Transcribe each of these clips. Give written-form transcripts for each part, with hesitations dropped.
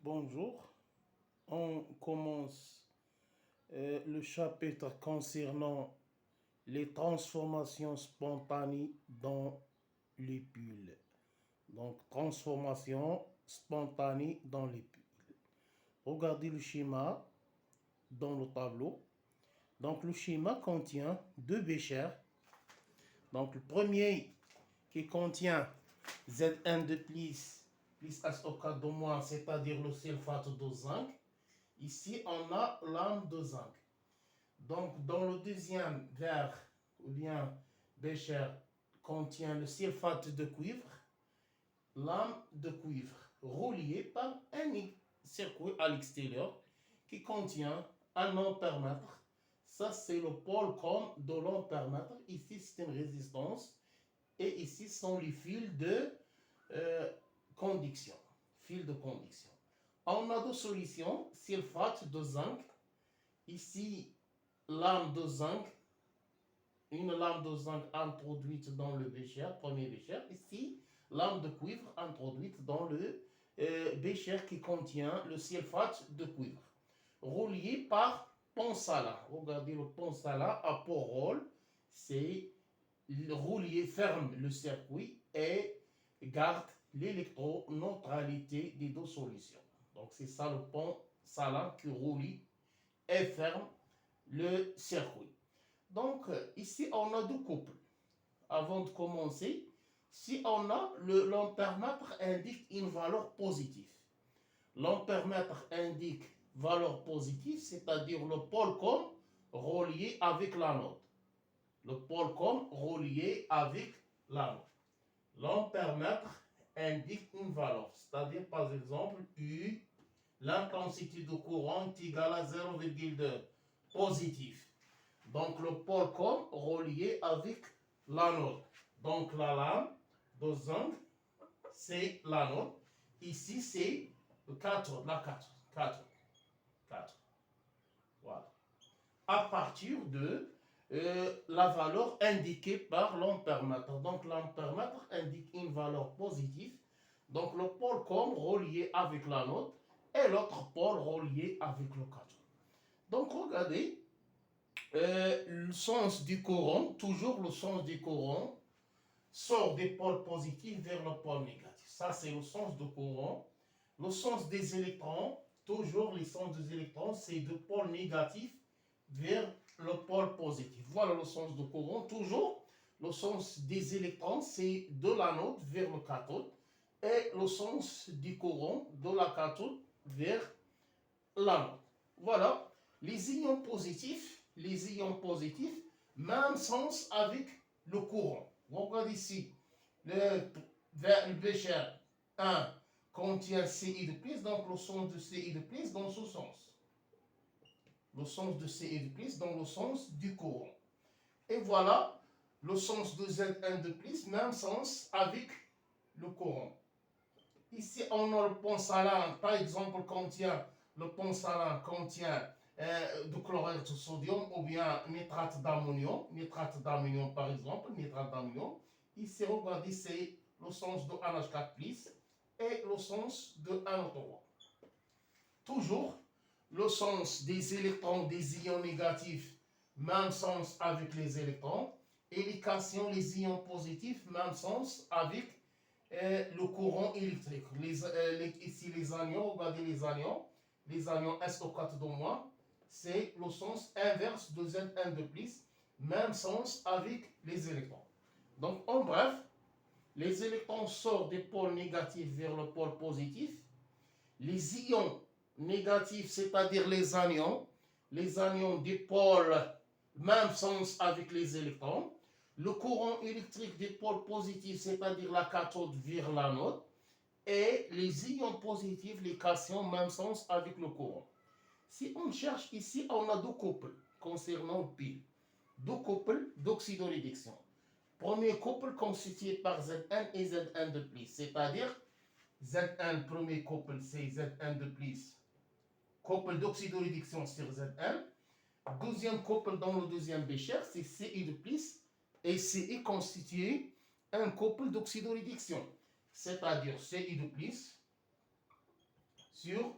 Bonjour, on commence le chapitre concernant les transformations spontanées dans les bulles. Donc, transformation spontanée dans les bulles. Regardez le schéma dans le tableau. Donc, le schéma contient deux béchers. Donc, le premier qui contient Zn de plus SO4 de moins, c'est-à-dire le sulfate de zinc. Ici, on a lame de zinc. Donc, dans le deuxième verre, ou bien bécher, contient le sulfate de cuivre, lame de cuivre, reliée par un circuit à l'extérieur qui contient un ampèremètre. Ça, c'est le pôle com de l'ampèremètre. Ici, c'est une résistance. Et ici sont les fils de conduction. Fils de conduction. On a deux solutions, sulfate de zinc. Ici, lame de zinc. Une lame de zinc introduite dans le bécher, premier bécher. Ici, lame de cuivre introduite dans le bécher qui contient le sulfate de cuivre. Relié par pont-salin. Regardez le pont-salin à pôle. C'est relié, ferme le circuit et garde l'électroneutralité des deux solutions. Donc c'est ça le pont salin qui relie et ferme le circuit. Donc ici on a deux couples. Avant de commencer, si on a l'ampèremètre indique une valeur positive. L'ampèremètre indique valeur positive, c'est-à-dire le pôle com relié avec l'anode. Le pôle com relié avec l'anode. L'ampèremètre indique une valeur, c'est-à-dire par exemple U, l'intensité de courant est égale à 0,2 positif. Donc le pôle com relié avec l'anode. Donc la lame de zinc, c'est l'anode. Ici c'est le 4, la 4. Voilà. À partir de la valeur indiquée par l'ampèremètre. Donc l'ampèremètre indique une valeur positive. Donc le pôle com relié avec l'anode et l'autre pôle relié avec le cathode. Donc regardez, le sens du courant, toujours le sens du courant, sort des pôles positifs vers le pôle négatif. Ça c'est le sens du courant. Le sens des électrons, toujours le sens des électrons, c'est de pôle négatif vers le pôle positif. Voilà le sens du courant. Toujours, le sens des électrons, c'est de l'anode vers le cathode. Et le sens du courant, de la cathode vers l'anode. Voilà. Les ions positifs, même sens avec le courant. Regardez ici. Le bécher 1 contient Ci de plus, donc le sens de Ci de plus dans ce sens. Le sens de C de plus dans le sens du courant. Et voilà le sens de Zn de plus, même sens avec le courant. Ici, on a le pont salin, par exemple, le pont salin contient du chlorure de sodium ou bien nitrate d'ammonium par exemple, nitrate d'ammonium. Ici, regardez, c'est le sens de NH4+, et le sens de NO3. Toujours, le sens des électrons des ions négatifs, même sens avec les électrons, et les ions positifs, même sens avec le courant électrique. Ici, les anions, regardez les anions SO4 de moins, c'est le sens inverse de Zn de plus, même sens avec les électrons. Donc, en bref, les électrons sortent des pôles négatifs vers le pôle positif. Les ions négatifs, c'est-à-dire les anions des pôles, même sens avec les électrons. Le courant électrique des pôles positifs, c'est-à-dire la cathode vers l'anode. Et les ions positifs, les cations, même sens avec le courant. Si on cherche ici, on a deux couples concernant le pile. Deux couples d'oxydoréduction. Premier couple constitué par Zn et Zn de plus, c'est-à-dire Zn, premier couple, c'est Zn de plus, couple d'oxydoréduction sur Zn. Deuxième couple dans le deuxième bécher, c'est Ci de plus, et Ci constitue un couple d'oxydoréduction, c'est-à-dire Ci de plus sur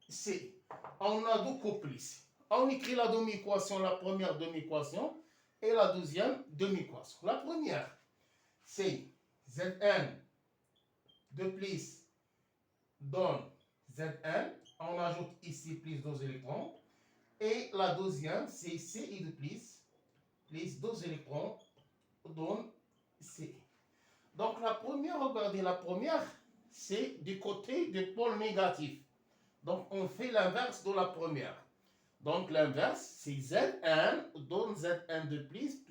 C. On a deux couples ici. On écrit la demi-équation, la première demi-équation et la deuxième demi-équation. La première, c'est Zn de plus donne Zn. On ajoute ici plus 2 électrons. Et la deuxième, c'est Ci de plus 2 électrons donne C. Donc la première, regardez, la première, c'est du côté du pôle négatif. Donc on fait l'inverse de la première. Donc l'inverse, c'est Zn donne Zn de plus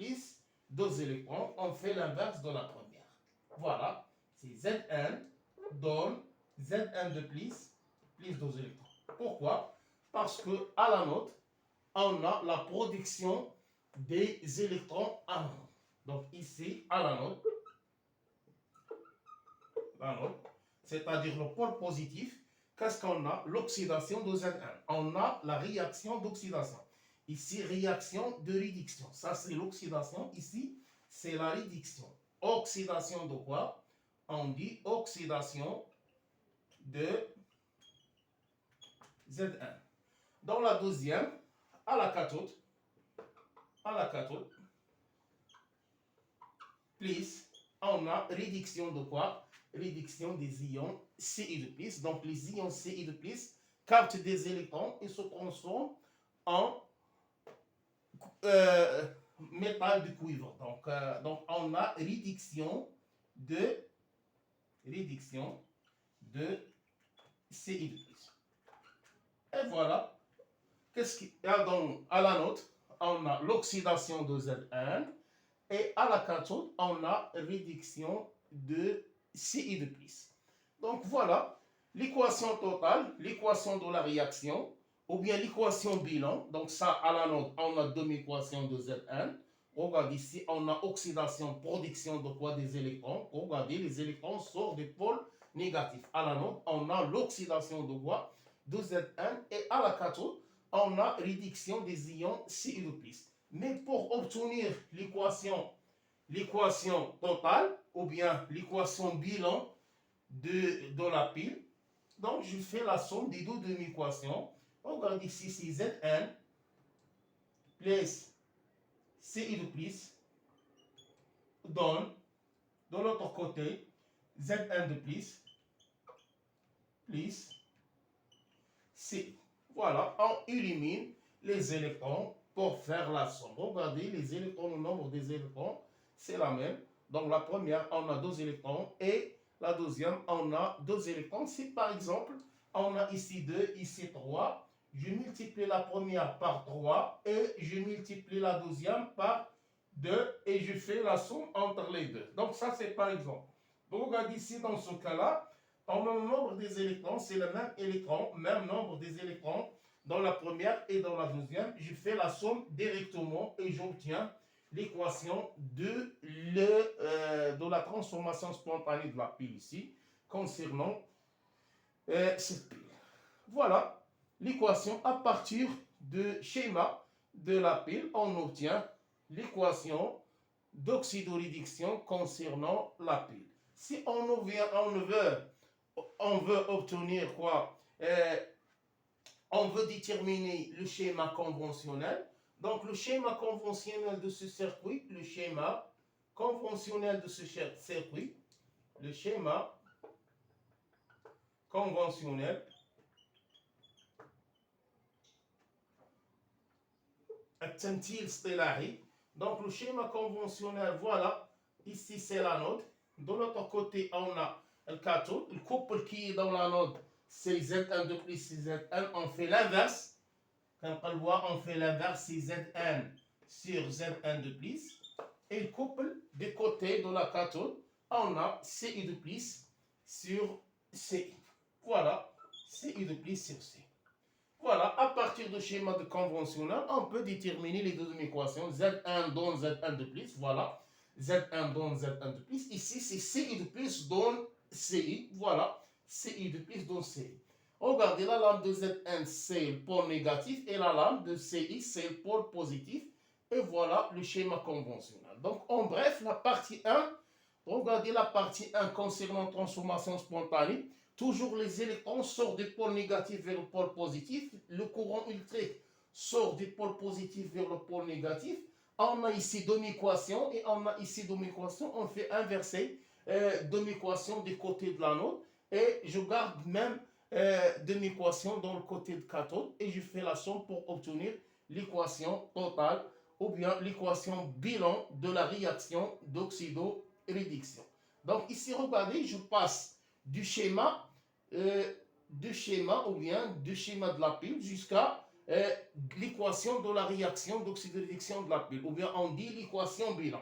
2 électrons. On fait l'inverse de la première. Voilà, c'est Zn donne Zn de plus 2 électrons. Pourquoi? Parce que à la note, on a la production des électrons à la note. Donc ici, à la note, c'est-à-dire le pôle positif, qu'est-ce qu'on a? L'oxydation de Zn. On a la réaction d'oxydation. Ici, réaction de réduction. Ça, c'est l'oxydation. Ici, c'est la réduction. Oxydation de quoi? On dit oxydation de Zn. Dans la deuxième, à la cathode, plus, on a réduction de quoi? Réduction des ions Ci de plus. Donc les ions Ci de plus captent des électrons et se transforment en métal de cuivre. Donc on a réduction de Ci de plus. Et voilà. Qu'est-ce qu'il y a donc à la note? On a l'oxydation de Zn. Et à la cathode, on a réduction de Ci de plus. Donc voilà l'équation totale, l'équation de la réaction, ou bien l'équation bilan. Donc ça, à la note, on a demi-équation de Zn. Regardez ici, on a oxydation, production de quoi? Des électrons. Regardez, les électrons sortent des pôles négatifs. À la note, on a l'oxydation de quoi? De Zn. Et à la cathode, on a réduction des ions Ci de plus. Mais pour obtenir l'équation totale ou bien l'équation bilan de la pile, donc je fais la somme des deux demi-équations. Regardez ici, c'est Zn plus Ci de plus donne de l'autre côté Zn de plus C. Voilà, on élimine les électrons pour faire la somme. Regardez, les électrons, le nombre des électrons, c'est la même. Donc la première, on a 2 électrons et la deuxième, on a 2 électrons. Si par exemple, on a ici 2, ici 3, je multiplie la première par 3 et je multiplie la deuxième par 2 et je fais la somme entre les deux. Donc ça, c'est par exemple. Donc regardez ici, dans ce cas-là, on a le nombre des électrons, c'est le même électron, même nombre des électrons dans la première et dans la deuxième. Je fais la somme directement et j'obtiens l'équation de la transformation spontanée de la pile ici, concernant cette pile. Voilà l'équation à partir du schéma de la pile. On obtient l'équation d'oxydoréduction concernant la pile. Si on veut obtenir quoi? On veut déterminer le schéma conventionnel. Donc le schéma conventionnel de ce circuit, le schéma conventionnel التمثيل اصطلاحي. Donc le schéma conventionnel, voilà, ici c'est la node. De l'autre côté, on a le cathode. Le couple qui est dans la node, c'est Zn de plus, c'est Zn. On fait l'inverse. Quand on voit, on fait l'inverse, c'est Zn sur Zn de plus. Et le couple du côté de la cathode, on a Ci de plus sur C. Voilà, Ci de plus sur C. Voilà, à partir du schéma de conventionnel, on peut déterminer les deux équations. Zn donne Zn de plus, voilà. Zn donne Zn de plus. Ici, c'est Ci de plus donne Ci. Voilà, Ci de plus donne Ci. Regardez, la lame de Zn, c'est le pôle négatif, et la lame de Ci, c'est le pôle positif. Et voilà le schéma conventionnel. Donc, en bref, la partie 1, regardez la partie 1 concernant transformation spontanée. toujours les électrons sortent du pôle négatif vers le pôle positif. Le courant électrique sort du pôle positif vers le pôle négatif. On a ici demi-équation et on a ici demi-équation. On fait inverser demi-équation du côté de l'anode. Et je garde même demi-équation dans le côté de cathode. Et je fais la somme pour obtenir l'équation totale ou bien l'équation bilan de la réaction d'oxydoréduction. Donc ici, regardez, je passe du schéma ou bien du schéma de la pile jusqu'à l'équation de la réaction d'oxydoréduction de la pile, ou bien on dit l'équation bilan.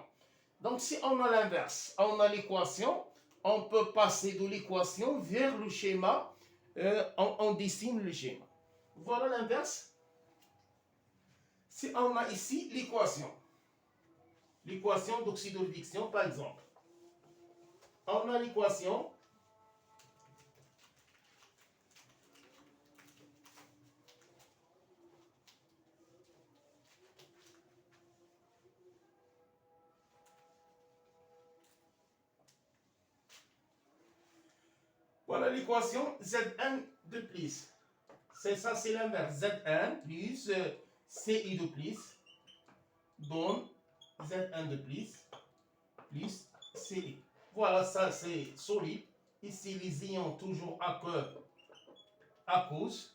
Donc si on a l'inverse, on a l'équation, on peut passer de l'équation vers le schéma, on dessine le schéma. Voilà l'inverse. Si on a ici l'équation d'oxydoréduction par exemple, on a l'équation voilà l'équation Z1 de plus. C'est ça, c'est l'inverse. Z1 plus CI de plus donne Z1 de plus CI. Voilà, ça c'est solide. Ici, les ions toujours aqueuse,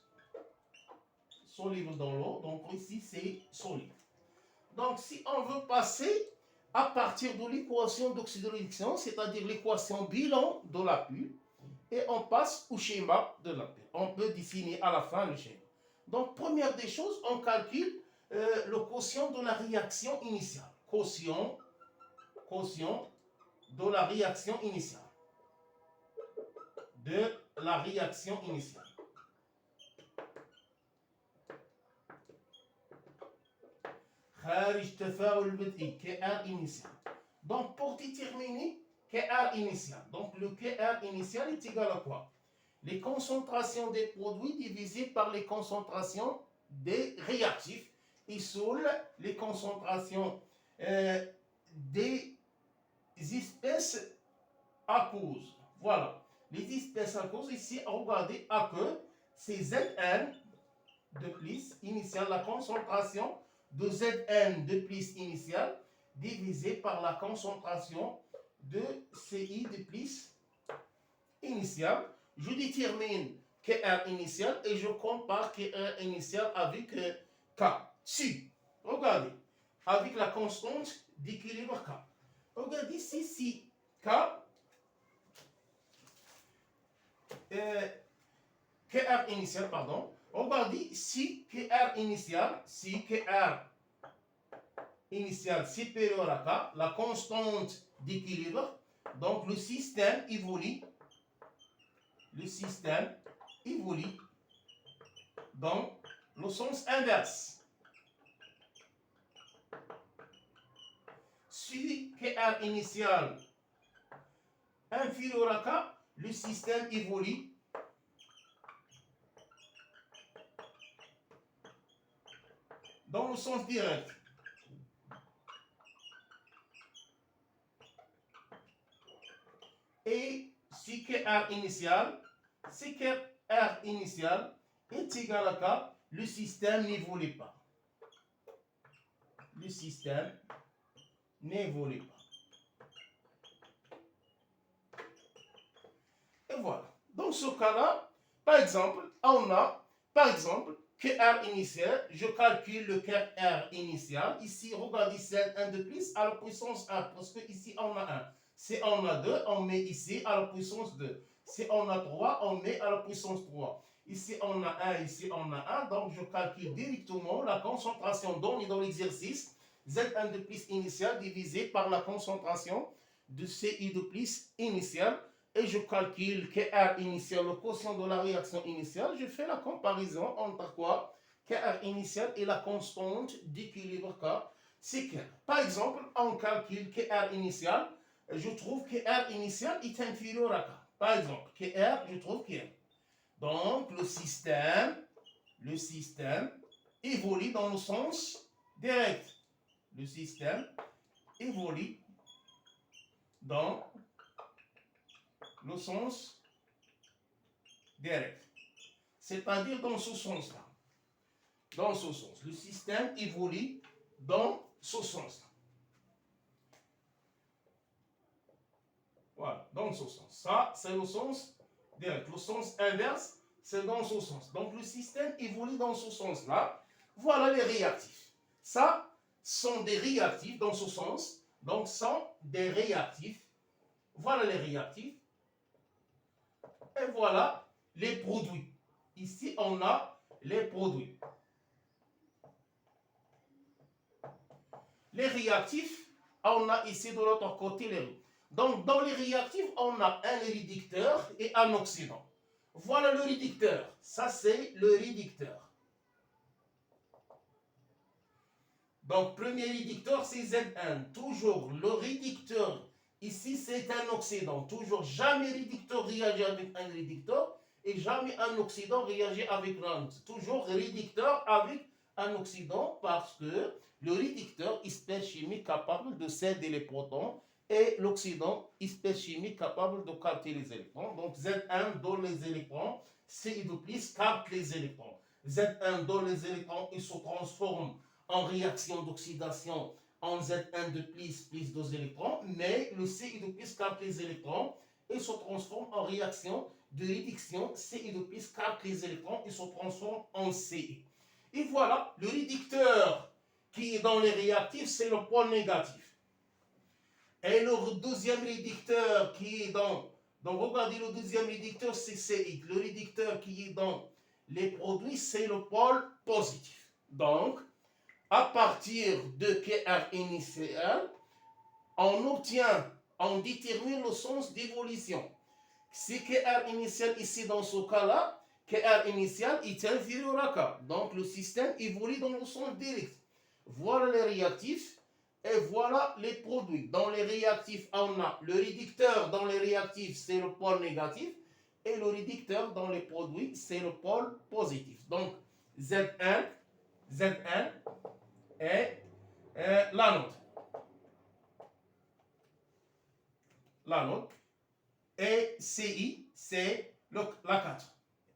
soluble dans l'eau. Donc ici, c'est solide. Donc si on veut passer à partir de l'équation d'oxydoréduction, c'est-à-dire l'équation bilan de la pile, et on passe au schéma de la pile. On peut dessiner à la fin le schéma. Donc, première des choses, on calcule le quotient de la réaction initiale. Quotient de la réaction initiale. خارج تفاعل بدئي KR initial. Donc, pour déterminer KR initial, donc le KR initial est égal à quoi? Les concentrations des produits divisées par les concentrations des réactifs et sur les concentrations des espèces aqueuses. Voilà. Les espèces aqueuses, ici, regardez, aqueux, c'est Zn de plus initial, la concentration de Zn de plus initial divisé par la concentration de Ci de plus initial. Je détermine KR initial et je compare KR initial avec K. Si, regardez, avec la constante d'équilibre K. Regardez ici, si K, KR initial, pardon. Regardez, si KR initial, supérieur à K, la constante d'équilibre, donc le système évolue dans le sens inverse. Si KR initial inférieur à K, le système évolue dans le sens direct. Et si KR initial est égal à K, le système n'évolue pas. Et voilà. Dans ce cas-là, par exemple, on a, KR initial, je calcule le KR initial. Ici, regardez, c'est 1 de plus à la puissance 1, parce que ici, on a 1. Si on a 2, on met ici à la puissance 2. Si on a 3, on met à la puissance 3. Ici, on a 1, ici, on a 1. Donc, je calcule directement la concentration donnée dans l'exercice Z1 de plus initial divisé par la concentration de CI de plus initial. Et je calcule KR initial, le quotient de la réaction initiale. Je fais la comparaison entre quoi? KR initial et la constante d'équilibre K. C'est K. Par exemple, on calcule KR initial. Je trouve que R initial est inférieur à K. Par exemple, que R, je trouve que R. Donc, le système évolue dans le sens direct. Le système évolue dans le sens direct. C'est-à-dire dans ce sens-là. Dans ce sens. Le système évolue dans ce sens-là. Voilà, dans ce sens. Ça, c'est le sens direct. Le sens inverse, c'est dans ce sens. Donc, le système évolue dans ce sens-là. Voilà les réactifs. Ça sont des réactifs dans ce sens. Donc, sont des réactifs. Voilà les réactifs. Et voilà les produits. Ici, on a les produits. Les réactifs, on a ici de l'autre côté les roues. Donc, dans les réactifs, on a un réducteur et un oxydant. Voilà le réducteur. Ça, c'est le réducteur. Donc, premier réducteur, c'est Z1. Toujours le réducteur, ici, c'est un oxydant. Toujours, jamais réducteur réagit avec un réducteur et jamais un oxydant réagit avec un autre. Toujours réducteur avec un oxydant parce que le réducteur est espèce chimique capable de céder les protons et l'oxydant espèce chimique capable de capter les électrons. Donc Z1 donne les électrons, Ci2+ capte les électrons. Z1 donne les électrons, il se transforme en réaction d'oxydation en Z1 plus 2 électrons, mais le Ci2+ capte les électrons et se transforme en réaction de réduction. Ci2+ capte les électrons et se transforme en Ci. Et voilà, le réducteur qui est dans les réactifs, c'est le pôle négatif. Et le deuxième réducteur qui est donc regardez le deuxième réducteur, c'est Ci. Le réducteur qui est dans les produits, c'est le pôle positif. Donc, à partir de Kr initial, on détermine le sens d'évolution. Si Kr initial ici dans ce cas-là, Kr initial est inférieur à K. Donc le système évolue dans le sens direct. Voilà les réactifs et voilà les produits. Dans les réactifs, on a le réducteur dans les réactifs, c'est le pôle négatif. Et le réducteur dans les produits, c'est le pôle positif. Donc Z1 est l'anode. L'anode. Et Ci, c'est la cathode.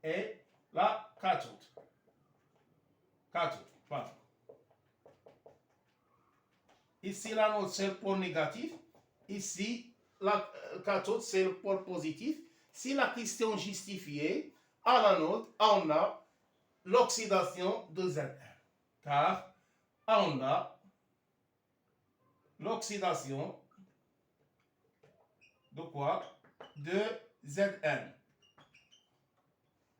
Et la cathode. Pardon. Ici, l'anode, c'est le pôle négatif. Ici, la cathode, c'est le pôle positif. Si la question justifiée, à l'anode, on a l'oxydation de Z1. Car on a l'oxydation de quoi? De Zn.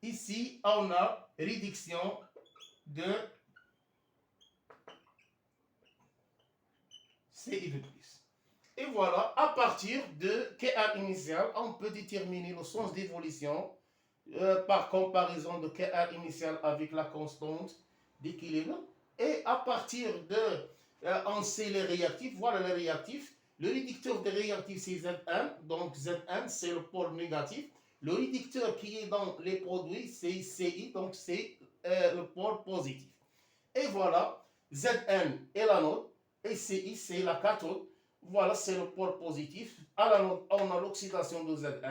Ici, on a réduction de Ci2+. Et voilà, à partir de Kr initial, on peut déterminer le sens d'évolution par comparaison de Kr initial avec la constante d'équilibre. Et à partir de, on sait les réactifs, voilà les réactifs. Le réducteur des réactifs, c'est Z1. Donc Z1, c'est le pôle négatif. Le réducteur qui est dans les produits, c'est Ci. Donc c'est le pôle positif. Et voilà, Zn est l'anode. Et Ci, c'est la cathode. Voilà, c'est le pôle positif. À l'anode, on a l'oxydation de Zn,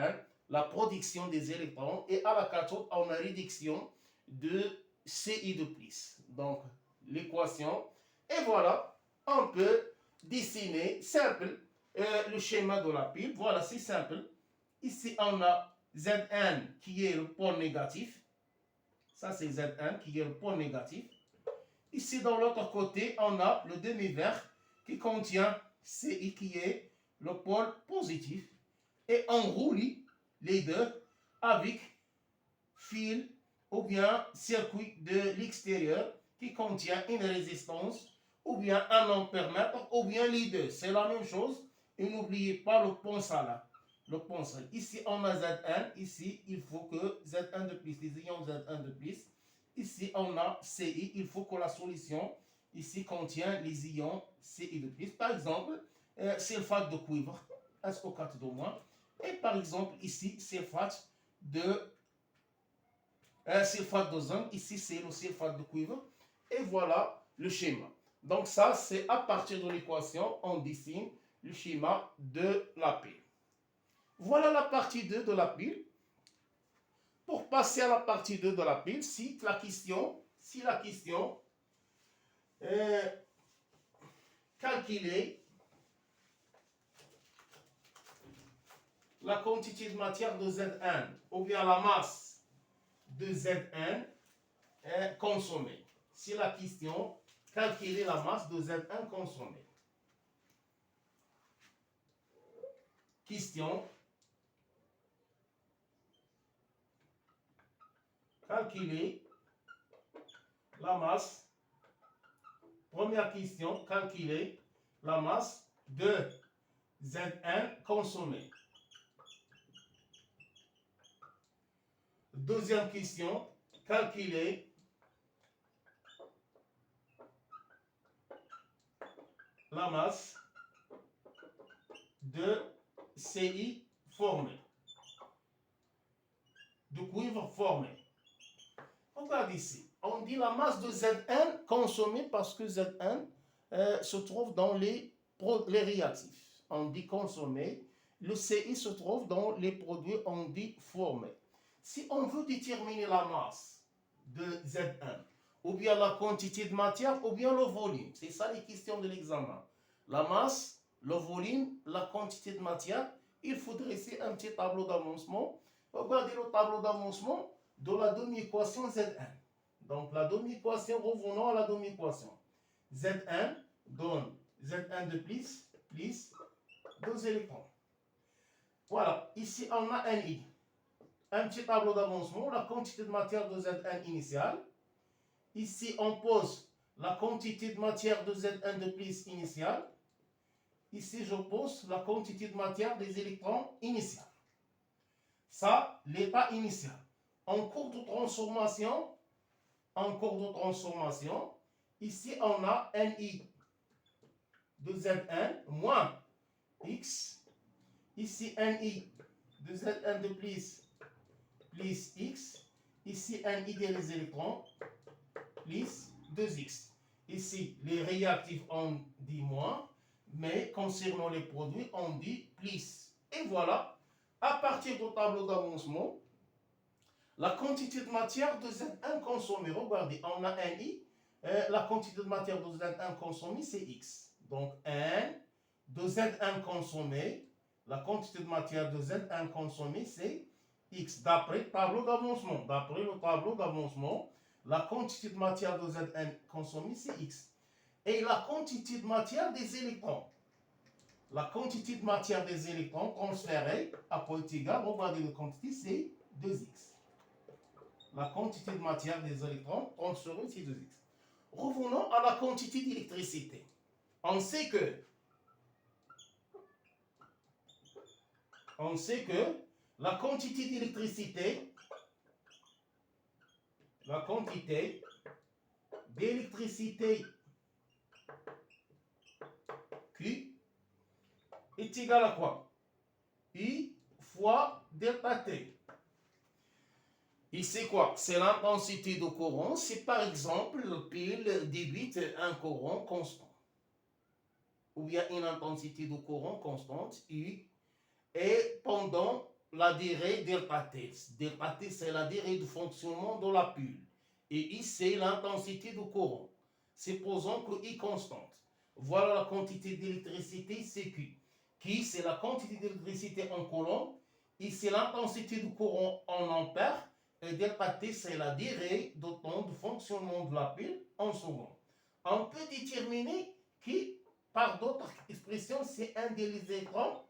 la production des électrons. Et à la cathode, on a réduction de Ci2+. Donc l'équation. Et voilà, on peut dessiner simple le schéma de la pile. Voilà, c'est simple. Ici, on a Zn qui est le pôle négatif. Ça, c'est Zn qui est le pôle négatif. Ici, dans l'autre côté, on a le demi-verre qui contient Ci qui est le pôle positif. Et on relie les deux avec fil ou bien circuit de l'extérieur qui contient une résistance ou bien un ampèremètre ou bien les deux. C'est la même chose. Et n'oubliez pas le pensal là. Le pensal. Ici, on a Zn. Ici, il faut que Zn de plus, les ions Zn de plus. Ici, on a Ci. Il faut que la solution ici contient les ions Ci de plus. Par exemple, sulfate de cuivre, SO4 de moins. Et par exemple, ici, sulfate de zinc. Ici, c'est le sulfate de cuivre. Et voilà le schéma. Donc ça, c'est à partir de l'équation, on dessine le schéma de la pile. Voilà la partie 2 de la pile. Pour passer à la partie 2 de la pile, si la question est calculer la quantité de matière de Z1 ou bien la masse de Z1 est consommée. Si la question, calculer la masse de Z1 consommée. Question, calculer la masse. Première question, calculer la masse de Z1 consommée. Deuxième question, calculer la masse de CI formé, de cuivre formé. Regarde ici, on dit la masse de Z1 consommée parce que Z1 se trouve dans les réactifs. On dit consommé. Le CI se trouve dans les produits, on dit formé. Si on veut déterminer la masse de Z1, ou bien la quantité de matière, ou bien le volume, c'est ça les questions de l'examen. La masse, le volume, la quantité de matière, il faut dresser un petit tableau d'avancement. Regardez le tableau d'avancement de la demi-équation Z1. Donc la demi-équation, revenons à la demi-équation. Z1 donne Z1 de plus 2 électrons. Voilà, ici on a un I. Un petit tableau d'avancement, la quantité de matière de Z1 initiale. Ici, on pose la quantité de matière de Z1 de plus initiale. Ici, je pose la quantité de matière des électrons initiales. Ça, l'état initial. En cours de transformation, ici, on a NI de Z1 moins X. Ici, NI de Z1 de plus X. Ici, NI des électrons plus 2X. Ici, les réactifs, on dit moins, mais concernant les produits, on dit plus. Et voilà, à partir du tableau d'avancement, la quantité de matière de Z1 consommée, regardez, on a un I, la quantité de matière de Z1 consommée, c'est X. Donc, 1 de Z1 consommé, la quantité de matière de Z1 consommée, c'est X. D'après le tableau d'avancement, la quantité de matière de Z1 consommée, c'est X. Et la quantité de matière des électrons. La quantité de matière des électrons transférée à point égal, regardez la quantité, c'est 2X. La quantité de matière des électrons transférée, c'est 2X. Revenons à la quantité d'électricité. On sait que la quantité d'électricité, Q est égal à quoi? I fois delta T. Et c'est quoi? C'est l'intensité de courant. C'est par exemple le pile débite un courant constant. Ou bien une intensité de courant constante, I, et pendant la durée delta T. Delta T, c'est la durée de fonctionnement de la pile. Et I, c'est l'intensité de courant. Supposons que I constante. Voilà la quantité d'électricité, c'est Q. Q, c'est la quantité d'électricité en coulomb. I, c'est l'intensité de courant en ampères. Et delta T, c'est la durée de temps de fonctionnement de la pile en secondes. On peut déterminer Q par d'autres expressions, c'est un des électrons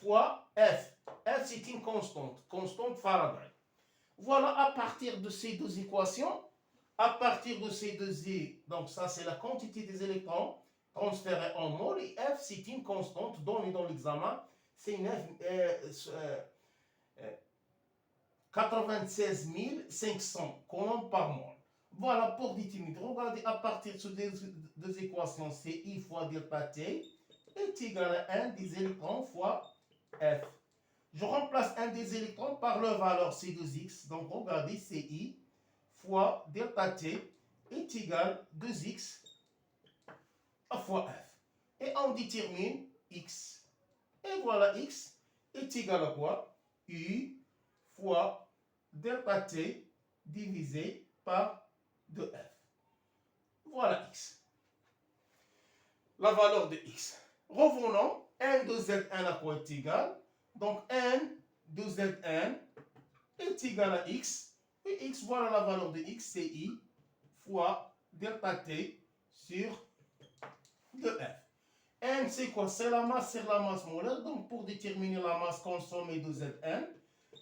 fois F. F, c'est une constante Faraday. Voilà, à partir de ces deux équations, donc ça c'est la quantité des électrons transférés en mol, et F, c'est une constante donnée dans l'examen, c'est 96 500 coulombs par mol. Voilà pour déterminer. Regardez, à partir de ces deux équations, c'est I fois delta T est égal à 1 des électrons fois F. Je remplace un des électrons par leur valeur C2X. Donc, regardez, c'est I fois delta T est égal à 2X fois F. Et on détermine X. Et voilà, X est égal à quoi? U fois delta t divisé par 2f. Voilà x. La valeur de x. Revenons, n de Zn à quoi est égal? Donc n de Zn est égal à x. Et x, voilà la valeur de x, c'est i fois delta t sur 2f. N, c'est quoi? C'est la masse molaire. Donc, pour déterminer la masse consommée de Zn,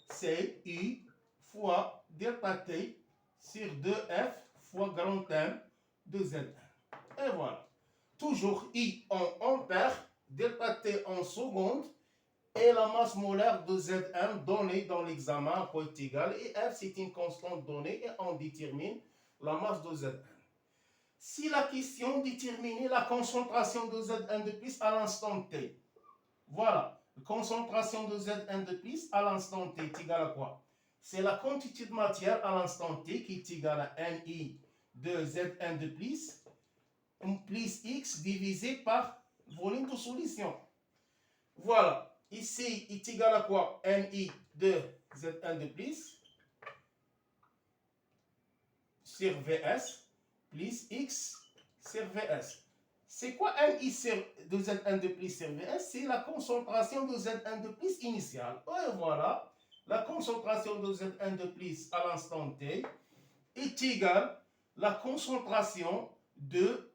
c'est I fois delta T sur 2F fois grand M de Zn. Et voilà. Toujours I en ampères, delta T en secondes, et la masse molaire de Zn donnée dans l'examen quoi est égal. Et F, c'est une constante donnée et on détermine la masse de Zn. Si la question détermine la concentration de Zn de plus à l'instant T, voilà, concentration de Zn de plus à l'instant T est égale à quoi? C'est la quantité de matière à l'instant T qui est égale à Ni de Zn de plus x divisé par volume de solution. Voilà, ici est égal à quoi? Ni de Zn de plus sur Vs plus x sur Vs. C'est quoi Ni de Zn de plus sur Vs? C'est la concentration de Zn de plus initiale. Et voilà, la concentration de Zn de plus à l'instant T est égale à la concentration de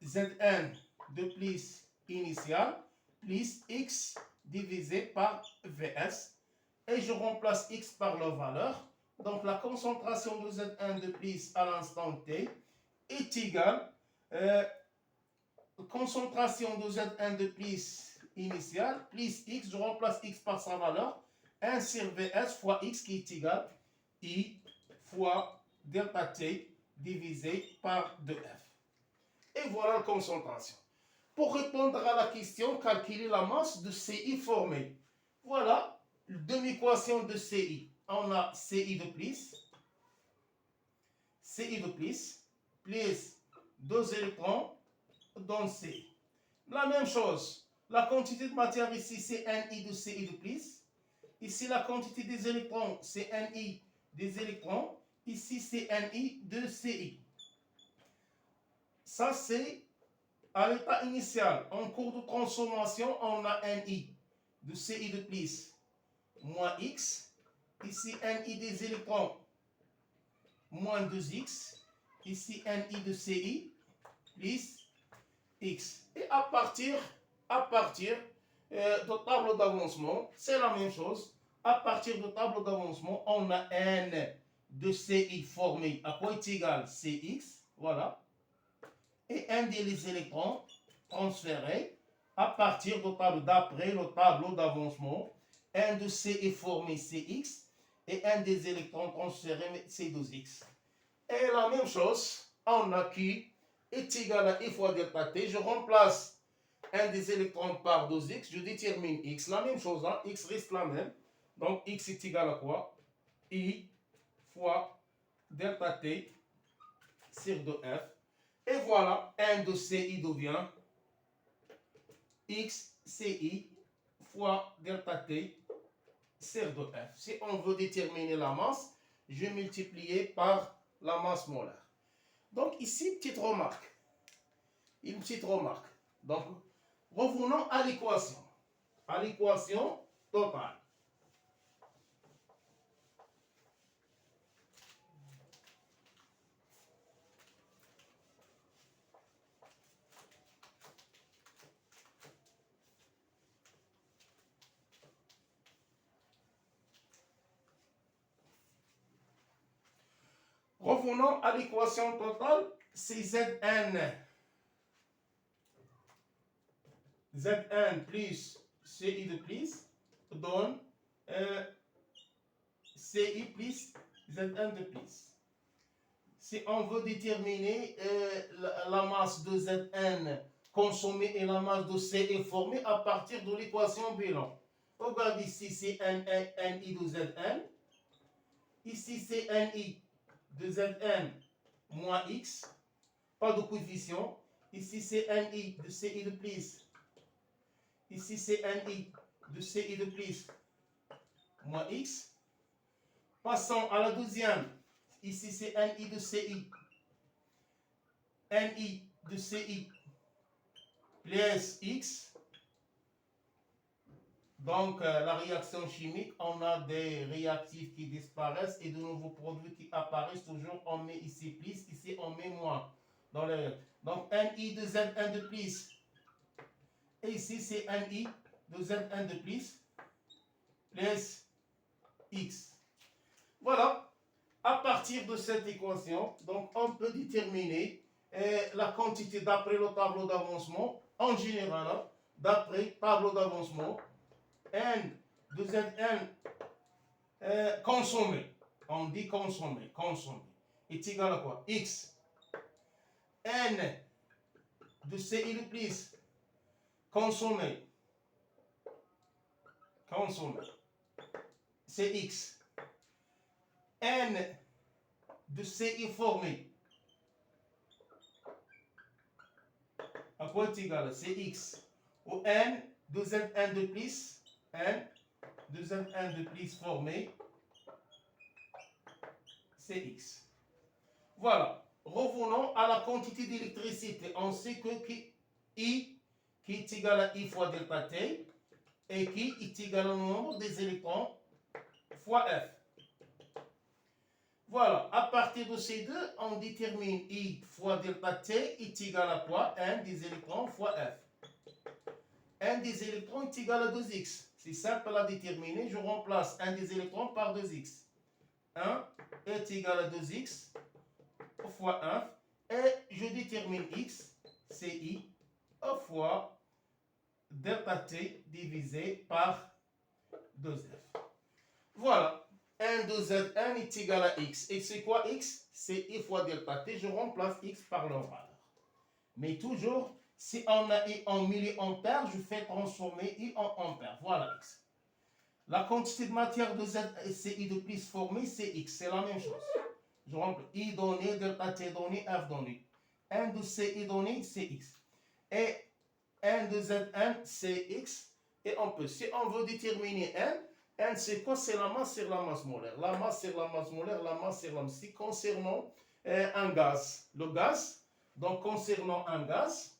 Zn de plus initiale plus x divisé par Vs. Et je remplace x par leur valeur. Donc la concentration de Zn de plus à l'instant T est égale à concentration de Zn de plus initiale plus x, je remplace x par sa valeur, 1 sur Vs fois x qui est égal à I fois delta T divisé par 2F. Et voilà la concentration. Pour répondre à la question, calculer la masse de Ci formée. Voilà la demi-équation de Ci. On a Ci de plus, plus 2 électrons dans C. La même chose, la quantité de matière ici, c'est Ni de Ci de plus. Ici, la quantité des électrons, c'est Ni des électrons. Ici, c'est Ni de Ci. Ça, c'est à l'état initial. En cours de transformation, on a Ni de Ci de plus moins X. Ici, Ni des électrons moins 2X. Ici, Ni de Ci plus X. Et à partir de tableau d'avancement, c'est la même chose. À partir de tableau d'avancement, on a N de Ci formé à quoi est égal Cx. Voilà. Et N des électrons transférés à partir de tableau d'après le tableau d'avancement. N de C est formé Cx et N des électrons transférés C2x. Et la même chose, on a Q est égal à I fois delta T. Je remplace un des électrons par 2x, je détermine x. La même chose, hein? X reste la même. Donc x est égal à quoi? I fois delta T sur 2F. Et voilà, 1 de Ci devient xCi fois delta T sur 2F. Si on veut déterminer la masse, je vais multiplier par la masse molaire. Donc ici, petite remarque. Une petite remarque. Donc, revenons à l'équation. À l'équation totale. Revenons à l'équation totale. C'est Zn. Zn plus Ci de plus donne Ci plus Zn de plus. Si on veut déterminer la masse de Zn consommée et la masse de Ci formée à partir de l'équation bilan. Regarde ici, c'est Ni de Zn. Ici, c'est Ni de Zn moins x. Pas de coefficient. Ici, c'est Ni de Ci de plus. Ici, c'est Ni de Ci de plus moins x. Passons à la deuxième. Ici, c'est Ni de Ci. Ni de Ci plus X. Donc, la réaction chimique, on a des réactifs qui disparaissent et de nouveaux produits qui apparaissent. Toujours, on met ici plus, ici, on met moins. Dans les... Donc, Ni de Zn de plus. Et ici, c'est Ni de Zn de plus X. Voilà. À partir de cette équation, donc, on peut déterminer la quantité d'après le tableau d'avancement. En général, hein, d'après tableau d'avancement, N de Zn consommé. On dit consommé. Est égal à quoi? X. N de Ci de plus consommé. C'est X. N de Ci formé. À quoi est égal? C'est X. Ou N de Zn de plus. N de Zn de plus formé. C'est X. Voilà. Revenons à la quantité d'électricité. On sait que I qui est égal à I fois delta T et qui est égal au nombre des électrons fois F. Voilà, à partir de ces deux, on détermine I fois delta T est égal à quoi? N des électrons fois F. N des électrons est égal à 2x. C'est simple à déterminer. Je remplace 1 des électrons par 2x. 1 est égal à 2x fois 1. Et je détermine x, c'est I, fois delta T divisé par 2F. Voilà. 1 de Zn est égal à x. Et c'est quoi x? C'est I fois delta T. Je remplace x par leur valeur. Mais toujours, si on a I en milliampères, je fais transformer I en ampères. Voilà x. La quantité de matière de ZCI de plus formée, c'est x. C'est la même chose. Je remplace I donné, delta T donné, F donné. N de CI donné, c'est x. Et N de Zn, c'est x. Et on peut, si on veut déterminer N, c'est quoi? C'est la masse sur la masse molaire. La masse sur la masse molaire, la masse sur la masse. Si concernant un gaz, le gaz, donc concernant un gaz,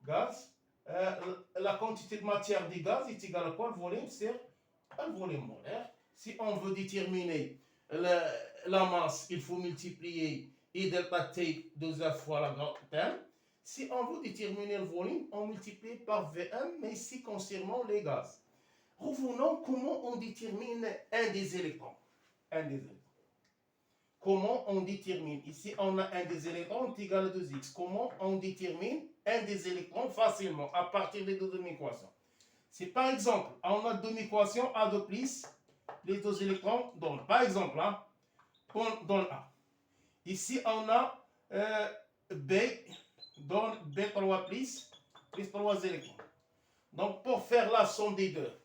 la quantité de matière du gaz est égale à quoi? Le volume sur le volume molaire. Si on veut déterminer la masse, il faut multiplier I delta T 2F fois la grande M. Si on veut déterminer le volume, on multiplie par Vm, mais ici concernant les gaz. Revenons comment on détermine un des électrons. Comment on détermine? Ici, on a un des électrons est égal à 2x. Comment on détermine un des électrons facilement à partir des deux demi-équations? Si par exemple, on a deux demi-équations A2 plus, les deux électrons donnent. Par exemple, hein, on donne A. Ici, on a B donne B3 plus 3 électrons. Donc, pour faire la somme des deux,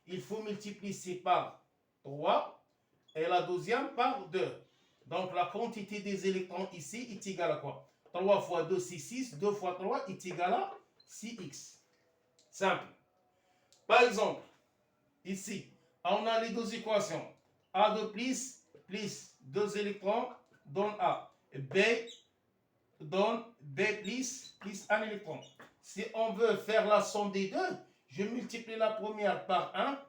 il faut multiplier par 3 et la deuxième par 2. Donc, la quantité des électrons ici est égale à quoi? 3 fois 2, c'est 6. 2 fois 3 est égal à 6x. Simple. Par exemple, ici, on a les deux équations. A2 plus 2 électrons donne A. B donne B plus 1 électron. Si on veut faire la somme des deux, je multiplie la première par 1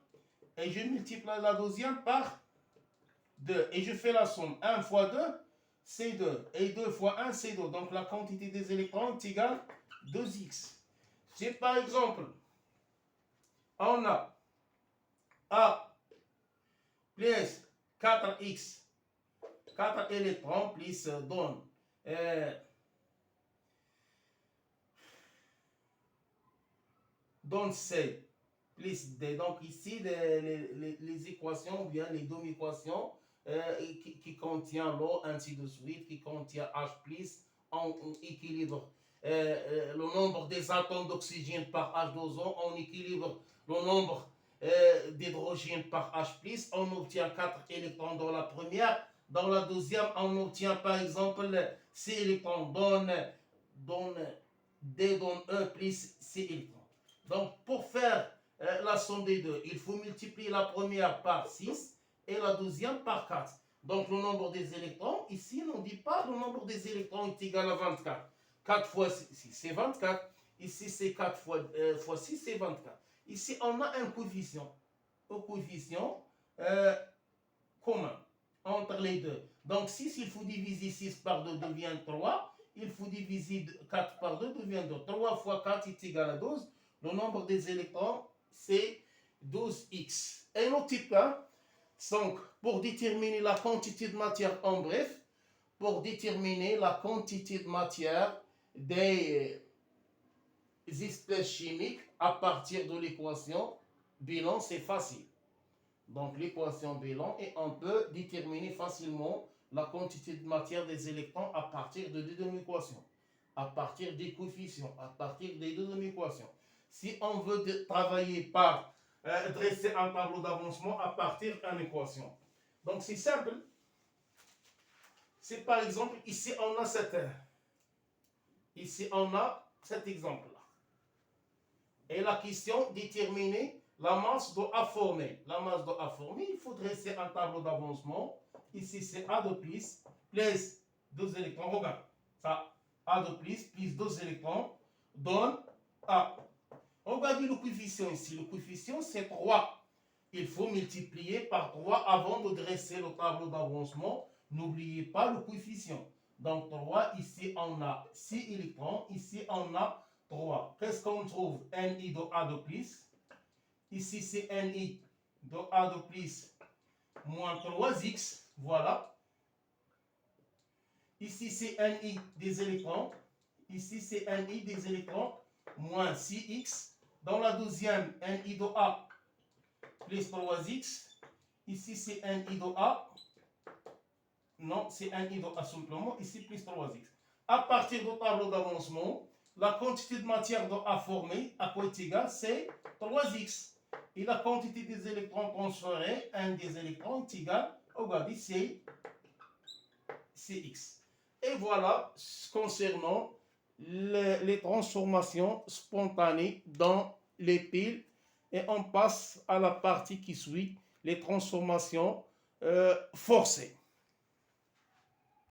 et je multiplie la deuxième par 2. Et je fais la somme. 1 fois 2, c'est 2. Et 2 fois 1, c'est 2. Donc la quantité des électrons est égale à 2x. Si par exemple, on a A plus 4x, 4 électrons plus donne C plus D. Donc ici, les équations, ou bien les demi-équations qui contiennent l'eau, ainsi de suite, qui contient H+, on équilibre le nombre des atomes d'oxygène par H2O, on équilibre le nombre d'hydrogène par H+, on obtient 4 électrons dans la première. Dans la deuxième, on obtient par exemple 6 électrons, donne D donne E plus 6 électrons. Donc, pour faire la somme des deux. Il faut multiplier la première par 6 et la deuxième par 4. Donc le nombre des électrons, ici, on ne dit pas le nombre des électrons est égal à 24. 4 fois 6, c'est 24. Ici, c'est 4 fois 6, c'est 24. Ici, on a un coefficient. Un coefficient commun entre les deux. Donc 6, il faut diviser 6 par 2, devient 3. Il faut diviser 4 par 2, devient 2. 3 fois 4 est égal à 12. Le nombre des électrons, c'est 12x. Et le type 1, donc, pour déterminer la quantité de matière, en bref, pour déterminer la quantité de matière des espèces chimiques à partir de l'équation bilan, c'est facile. Donc, l'équation bilan, et on peut déterminer facilement la quantité de matière des électrons à partir de deux demi-équations, à partir des coefficients, à partir des deux demi-équations. Si on veut travailler par dresser un tableau d'avancement à partir d'une équation. Donc c'est simple. C'est par exemple, ici on a ici on a cet exemple-là. Et la question, déterminer la masse d'eau à former. La masse d'eau à former, il faut dresser un tableau d'avancement. Ici c'est A de plus 2 électrons. Regarde, ça, A de plus 2 électrons donne A. Regardez le coefficient ici. Le coefficient, c'est 3. Il faut multiplier par 3 avant de dresser le tableau d'avancement. N'oubliez pas le coefficient. Donc 3, ici on a 6 électrons. Ici on a 3. Qu'est-ce qu'on trouve? Ni de A de plus. Ici c'est Ni de A de plus moins 3x. Voilà. Ici c'est Ni des électrons. Ici c'est Ni des électrons moins 6x. Dans la deuxième, Ni de A plus 3x. Ici, c'est Ni de A. Non, c'est Ni de A simplement. Ici, plus 3x. À partir du tableau d'avancement, la quantité de matière de A formée, à quoi est égal? C'est 3x. Et la quantité des électrons transférés, un des électrons, est égal, regardez, c'est x. Et voilà, concernant les transformations spontanées dans les piles, et on passe à la partie qui suit, les transformations forcées.